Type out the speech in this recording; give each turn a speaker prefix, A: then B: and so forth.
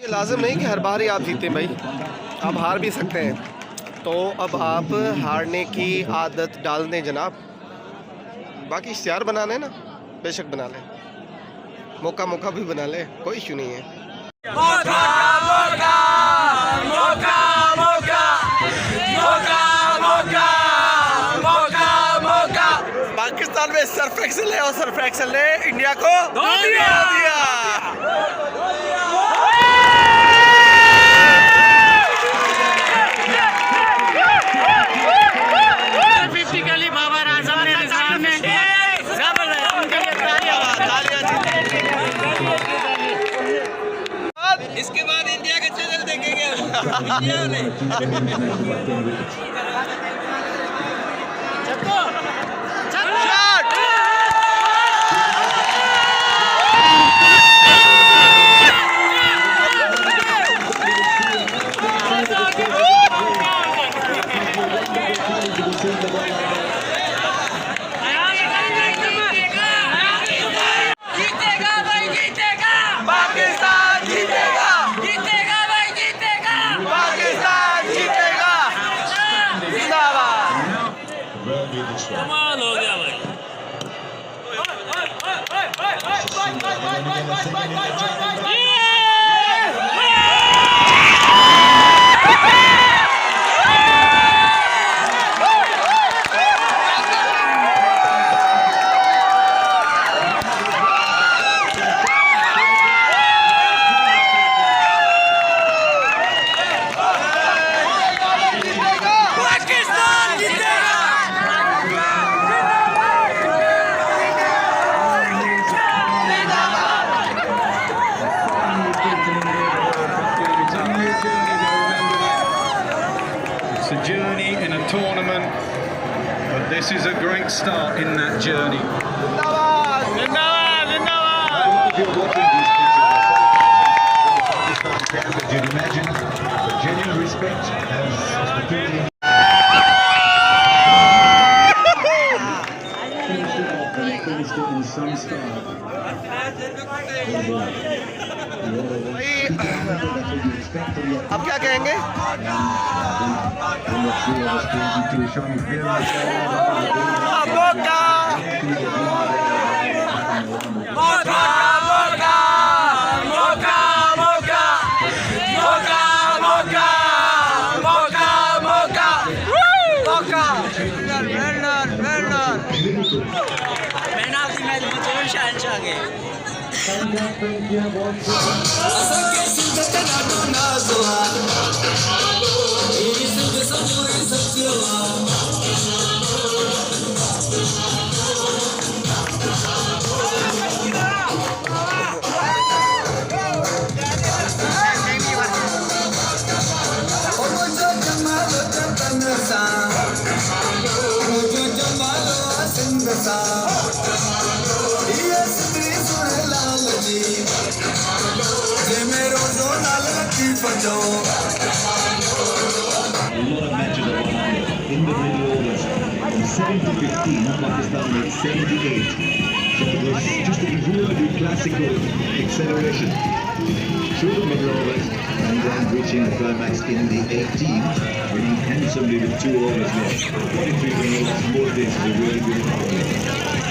A: ये लाजिम नहीं कि हर बार ही आप जीतें भाई, आप हार भी सकते हैं। तो अब आप हारने की आदत डाल दें जनाब। बाकी इश्तिहार बना लें ना, बेशक बना लें, मौका मौका भी बना लें, कोई इशू नहीं है।
B: मौका मौका मौका मौका मौका मौका मौका मौका।
A: पाकिस्तान में सर्फ एक्सल है और सर्फ एक्सल ने इंडिया को
B: धो दिया। इसके बाद इंडिया के चैनल देखेंगे इंडिया ने। कमाल हो गया भाई।
C: It's a journey in a tournament, but this is a great start in that journey. If you're watching these pictures, you'd imagine the genuine respect as the team. Finished it in some style.
A: अब क्या कहेंगे?
C: A lot of matches are on in the middle overs. From 7 to 15, Pakistan made 78. So it was just a really classical acceleration through the middle overs and then reaching the climax in the 18th, winning handsomely with 2 overs left. 43 runs, 4 days is a really good performance.